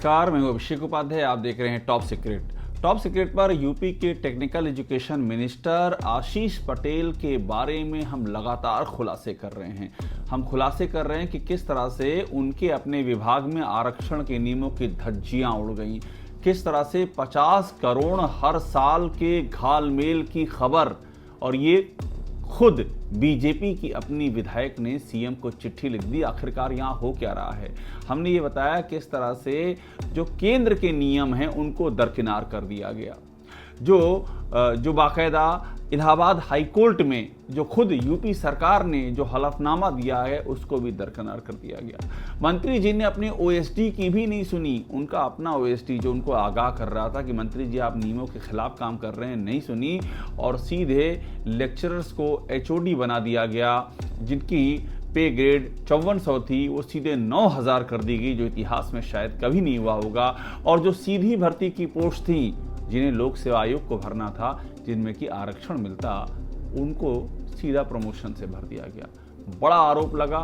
नमस्कार, मैं हूं अभिषेक उपाध्याय। आप देख रहे हैं टॉप सीक्रेट। टॉप सीक्रेट पर यूपी के टेक्निकल एजुकेशन मिनिस्टर आशीष पटेल के बारे में हम लगातार खुलासे कर रहे हैं। हम खुलासे कर रहे हैं कि किस तरह से उनके अपने विभाग में आरक्षण के नियमों की धज्जियां उड़ गई, किस तरह से 50 करोड़ हर साल के घालमेल की खबर, और ये खुद बीजेपी की अपनी विधायक ने सीएम को चिट्ठी लिख दी। आखिरकार यहाँ हो क्या रहा है? हमने ये बताया किस तरह से जो केंद्र के नियम हैं उनको दरकिनार कर दिया गया, जो बाकायदा इलाहाबाद हाई कोर्ट में जो खुद यूपी सरकार ने जो हलफनामा दिया है उसको भी दरकिनार कर दिया गया। मंत्री जी ने अपने ओएसडी की भी नहीं सुनी। उनका अपना ओएसडी जो उनको आगाह कर रहा था कि मंत्री जी आप नियमों के खिलाफ काम कर रहे हैं, नहीं सुनी, और सीधे लेक्चरर्स को एचओडी बना दिया गया। जिनकी पे ग्रेड 5400 थी वो सीधे 9000 कर दी गई, जो इतिहास में शायद कभी नहीं हुआ होगा। और जो सीधी भर्ती की पोस्ट थी जिन्हें लोक सेवा आयोग को भरना था, जिनमें कि आरक्षण मिलता, उनको सीधा प्रमोशन से भर दिया गया। बड़ा आरोप लगा,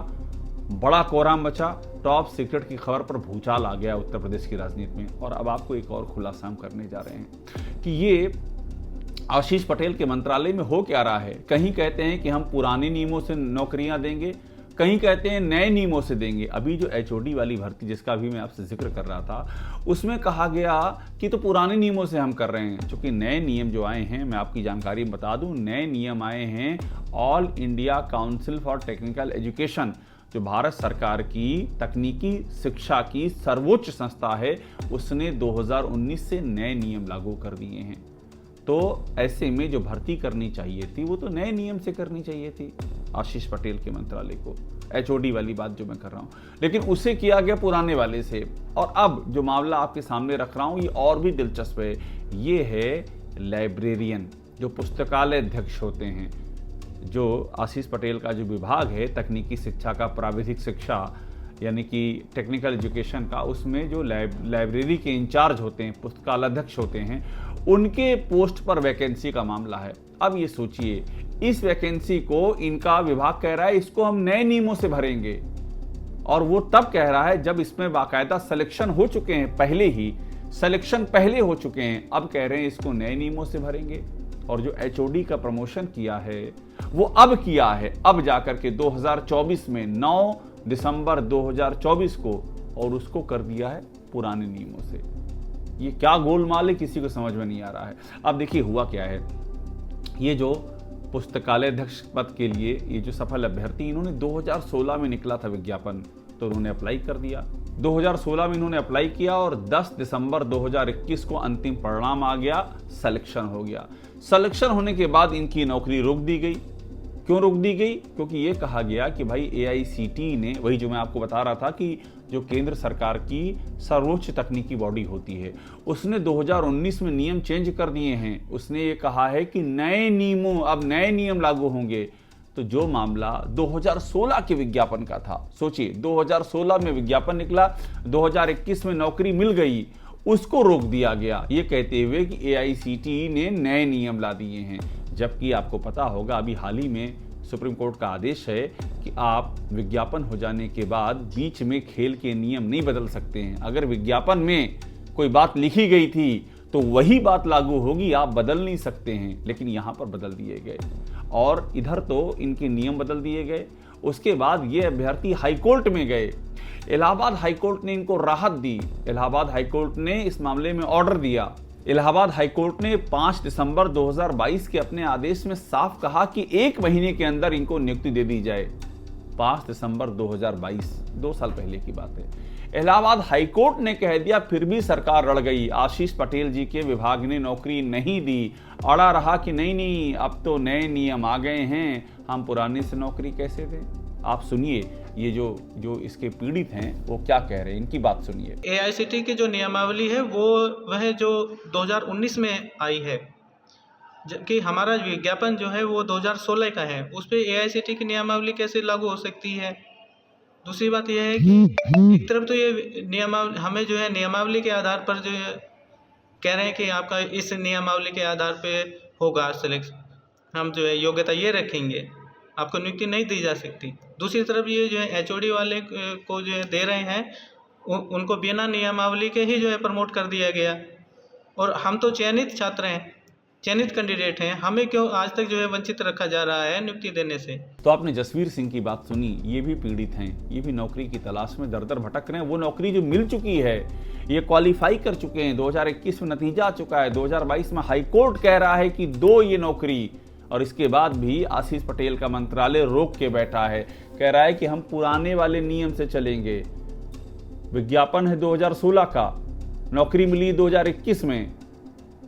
बड़ा कोहराम मचा। टॉप सीक्रेट की खबर पर भूचाल आ गया उत्तर प्रदेश की राजनीति में। और अब आपको एक और खुलासा हम करने जा रहे हैं कि ये आशीष पटेल के मंत्रालय में हो क्या रहा है। कहीं कहते हैं कि हम पुराने नियमों से नौकरियां देंगे, कहीं कहते हैं नए नियमों से देंगे। अभी जो एचओडी वाली भर्ती जिसका भी मैं आपसे जिक्र कर रहा था, उसमें कहा गया कि तो पुराने नियमों से हम कर रहे हैं। चूंकि नए नियम जो आए हैं, मैं आपकी जानकारी बता दूं, नए नियम आए हैं all India council for technical education, जो भारत सरकार की तकनीकी शिक्षा की सर्वोच्च संस्था है, उसने 2019 से नए नियम लागू कर दिए हैं। तो ऐसे में जो भर्ती करनी चाहिए थी वो तो नए नियम से करनी चाहिए थी आशीष पटेल के मंत्रालय को। एचओडी वाली बात जो मैं कर रहा हूँ, लेकिन उसे किया गया पुराने वाले से। और अब जो मामला आपके सामने रख रहा हूँ ये और भी दिलचस्प है। ये है लाइब्रेरियन, जो पुस्तकालय अध्यक्ष होते हैं। जो आशीष पटेल का जो विभाग है तकनीकी शिक्षा का, प्राविधिक शिक्षा यानी कि टेक्निकल एजुकेशन का, उसमें जो लाइब्रेरी के इंचार्ज होते हैं, पुस्तकालय अध्यक्ष होते हैं, उनके पोस्ट पर वैकेंसी का मामला है। अब ये सोचिए, इस वैकेंसी को इनका विभाग कह रहा है इसको हम नए नियमों से भरेंगे, और वो तब कह रहा है जब इसमें बाकायदा सिलेक्शन हो चुके हैं, पहले हो चुके हैं। अब कह रहे हैं इसको नए नियमों से भरेंगे। और जो एचओडी का प्रमोशन किया है वो अब किया है, अब जाकर के 2024 में 9 दिसंबर 2024 को, और उसको कर दिया है पुराने नियमों से। ये क्या गोलमाल है, किसी को समझ में नहीं आ रहा है। अब देखिए हुआ क्या है। ये जो पुस्तकालय अध्यक्ष पद के लिए ये जो सफल अभ्यर्थी, इन्होंने 2016 में निकला था विज्ञापन, तो उन्होंने अप्लाई कर दिया। 2016 में इन्होंने अप्लाई किया और 10 दिसंबर 2021 को अंतिम परिणाम आ गया, सिलेक्शन हो गया। सिलेक्शन होने के बाद इनकी नौकरी रोक दी गई। क्यों रोक दी गई? क्योंकि ये कहा गया कि भाई एआईसीटीई ने, वही जो मैं आपको बता रहा था कि जो केंद्र सरकार की सर्वोच्च तकनीकी बॉडी होती है, उसने 2019 में नियम चेंज कर दिए हैं। उसने ये कहा है कि अब नए नियम लागू होंगे। तो जो मामला 2016 के विज्ञापन का था, सोचिए 2016 में विज्ञापन निकला, 2021 में नौकरी मिल गई, उसको रोक दिया गया, ये कहते हुए कि एआईसीटीई ने नए नियम ला दिए हैं। जबकि आपको पता होगा अभी हाल ही में सुप्रीम कोर्ट का आदेश है कि आप विज्ञापन हो जाने के बाद बीच में खेल के नियम नहीं बदल सकते हैं। अगर विज्ञापन में कोई बात लिखी गई थी तो वही बात लागू होगी, आप बदल नहीं सकते हैं। लेकिन यहाँ पर बदल दिए गए, और इधर तो इनके नियम बदल दिए गए। उसके बाद ये अभ्यर्थी हाईकोर्ट में गए। इलाहाबाद हाईकोर्ट ने इनको राहत दी। इलाहाबाद हाईकोर्ट ने इस मामले में ऑर्डर दिया। इलाहाबाद हाईकोर्ट ने 5 दिसंबर 2022 के अपने आदेश में साफ कहा कि 1 महीने के अंदर इनको नियुक्ति दे दी जाए। 5 दिसंबर 2022, 2 साल पहले की बात है। इलाहाबाद हाईकोर्ट ने कह दिया, फिर भी सरकार रड़ गई। आशीष पटेल जी के विभाग ने नौकरी नहीं दी, अड़ा रहा कि नहीं अब तो नए नियम आ गए हैं, हम पुराने से नौकरी कैसे दें। आप सुनिए ये जो इसके पीड़ित हैं वो क्या कह रहे हैं, इनकी बात सुनिए। एआईसीटीई की जो नियमावली है वह जो 2019 में आई है, जबकि हमारा विज्ञापन जो है वो 2016 का है। उस पर एआईसीटीई की नियमावली कैसे लागू हो सकती है? दूसरी बात यह है कि एक तरफ तो ये नियमावली हमें जो है नियमावली के आधार पर जो है कह रहे हैं कि आपका इस नियमावली के आधार पे होगा सिलेक्शन, हम जो है योग्यता ये रखेंगे, आपको नियुक्ति नहीं दी जा सकती। दूसरी तरफ ये जो है एचओडी वाले को जो है दे रहे हैं उनको बिना नियमावली के ही जो है प्रमोट कर दिया गया। और हम तो चयनित छात्र हैं, चयनित कैंडिडेट हैं, हमें क्यों आज तक जो है वंचित रखा जा रहा है नियुक्ति देने से। तो आपने जसवीर सिंह की बात सुनी, ये भी पीड़ित हैं, ये भी नौकरी की तलाश में दर दर भटक रहे हैं। वो नौकरी जो मिल चुकी है, ये क्वालिफाई कर चुके हैं, 2021 में नतीजा आ चुका है, 2022 में हाईकोर्ट कह रहा है कि दो ये नौकरी, और इसके बाद भी आशीष पटेल का मंत्रालय रोक के बैठा है, कह रहा है कि हम पुराने वाले नियम से चलेंगे। विज्ञापन है 2016 का, नौकरी मिली 2021 में,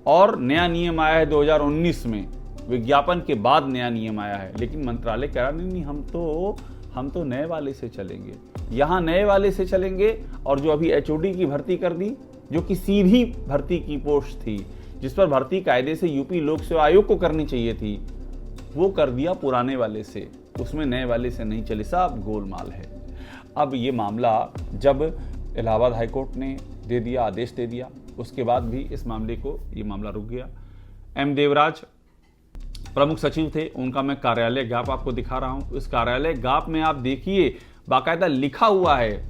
और नया नियम आया है 2019 में, विज्ञापन के बाद नया नियम आया है। लेकिन मंत्रालय कह रहा नहीं, हम तो नए वाले से चलेंगे, यहाँ नए वाले से चलेंगे। और जो अभी HOD की भर्ती कर दी, जो कि सीधी भर्ती की पोस्ट थी, जिस पर भर्ती कायदे से यूपी लोक सेवा आयोग को करनी चाहिए थी, वो कर दिया पुराने वाले से, उसमें नए वाले से नहीं चले। साहब गोलमाल है। अब ये मामला जब इलाहाबाद हाईकोर्ट ने दे दिया, आदेश दे दिया, उसके बाद भी इस मामले को, ये मामला रुक गया। M देवराज प्रमुख सचिव थे, उनका मैं कार्यालय ज्ञाप आपको दिखा रहा हूं। इस कार्यालय ज्ञाप में आप देखिए, बाकायदा लिखा हुआ है,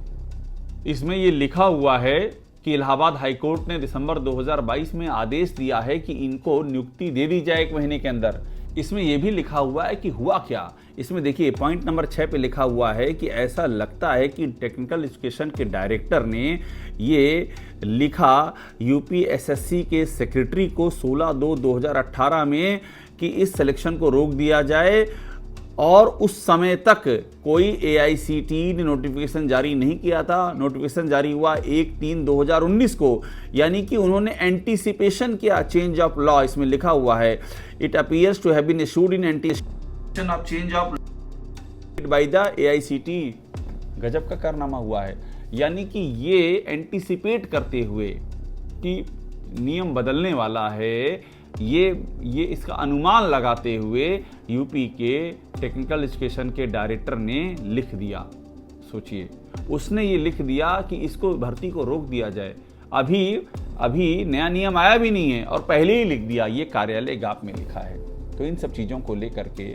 इसमें ये लिखा हुआ है कि इलाहाबाद हाईकोर्ट ने दिसंबर 2022 में आदेश दिया है कि इनको नियुक्ति दे दी जाए 1 महीने के अंदर। इसमें यह भी लिखा हुआ है कि हुआ क्या, इसमें देखिए पॉइंट नंबर 6 पे लिखा हुआ है कि ऐसा लगता है कि टेक्निकल एजुकेशन के डायरेक्टर ने ये लिखा यूपी SSC के सेक्रेटरी को 16/2/2018 में कि इस सिलेक्शन को रोक दिया जाए, और उस समय तक कोई AICTE ने नोटिफिकेशन जारी नहीं किया था। नोटिफिकेशन जारी हुआ 1/3/2019 को, यानी कि उन्होंने एंटीसिपेशन किया चेंज ऑफ लॉ। इसमें लिखा हुआ है, it appears to have been issued in anticipation of change of by the AICTE। गजब का कारनामा हुआ है, यानी कि ये एंटीसिपेट करते हुए कि नियम बदलने वाला है, ये इसका अनुमान लगाते हुए यूपी के टेक्निकल एजुकेशन के डायरेक्टर ने लिख दिया। सोचिए, उसने ये लिख दिया कि इसको भर्ती को रोक दिया जाए। अभी नया नियम आया भी नहीं है और पहले ही लिख दिया। ये कार्यालय ज्ञाप में लिखा है। तो इन सब चीज़ों को लेकर के,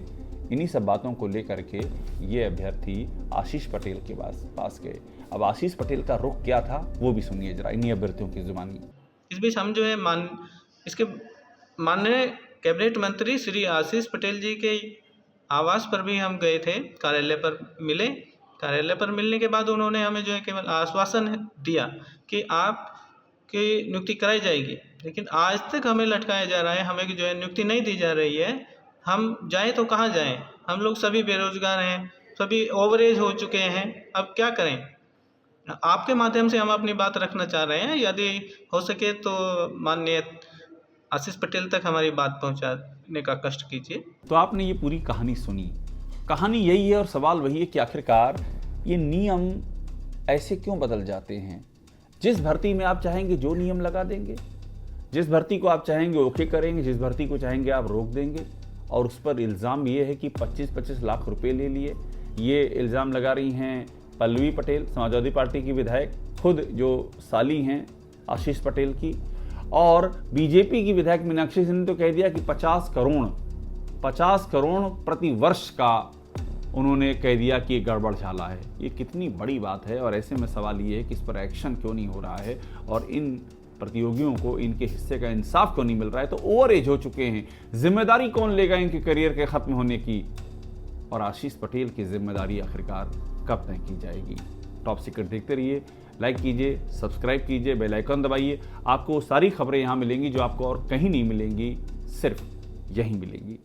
इन्हीं सब बातों को लेकर के ये अभ्यर्थी आशीष पटेल के पास गए। अब आशीष पटेल का रुख क्या था वो भी सुनिए जरा इन्हीं अभ्यर्थियों की जुबानी। इस बीच हम जो है इसके माननीय कैबिनेट मंत्री श्री आशीष पटेल जी के आवास पर भी हम गए थे, कार्यालय पर मिले। कार्यालय पर मिलने के बाद उन्होंने हमें जो है केवल आश्वासन दिया कि आपकी नियुक्ति कराई जाएगी, लेकिन आज तक हमें लटकाया जा रहा है, हमें जो है नियुक्ति नहीं दी जा रही है। हम जाएं तो कहाँ जाएं? हम लोग सभी बेरोजगार हैं, सभी ओवरेज हो चुके हैं, अब क्या करें? आपके माध्यम से हम अपनी बात रखना चाह रहे हैं, यदि हो सके तो माननीय आशीष पटेल तक हमारी बात पहुंचाने का कष्ट कीजिए। तो आपने ये पूरी कहानी सुनी। कहानी यही है और सवाल वही है कि आखिरकार ये नियम ऐसे क्यों बदल जाते हैं। जिस भर्ती में आप चाहेंगे जो नियम लगा देंगे, जिस भर्ती को आप चाहेंगे ओके करेंगे, जिस भर्ती को चाहेंगे आप रोक देंगे। और उस पर इल्ज़ाम ये है कि 25-25 लाख रुपए ले लिए। ये इल्ज़ाम लगा रही हैं पल्लवी पटेल, समाजवादी पार्टी की विधायक, खुद जो साली हैं आशीष पटेल की, और बीजेपी की विधायक मीनाक्षी सिंह ने तो कह दिया कि 50 करोड़ प्रति वर्ष का उन्होंने कह दिया कि ये गड़बड़ झाला है। ये कितनी बड़ी बात है। और ऐसे में सवाल ये है कि इस पर एक्शन क्यों नहीं हो रहा है और इन प्रतियोगियों को इनके हिस्से का इंसाफ क्यों नहीं मिल रहा है। तो ओवर एज हो चुके हैं, जिम्मेदारी कौन लेगा इनके करियर के खत्म होने की, और आशीष पटेल की जिम्मेदारी आखिरकार कब तय की जाएगी। टॉप सीक्रेट देखते रहिए, लाइक कीजिए, सब्सक्राइब कीजिए, बेल आइकन दबाइए। आपको सारी खबरें यहाँ मिलेंगी जो आपको और कहीं नहीं मिलेंगी, सिर्फ यहीं मिलेंगी।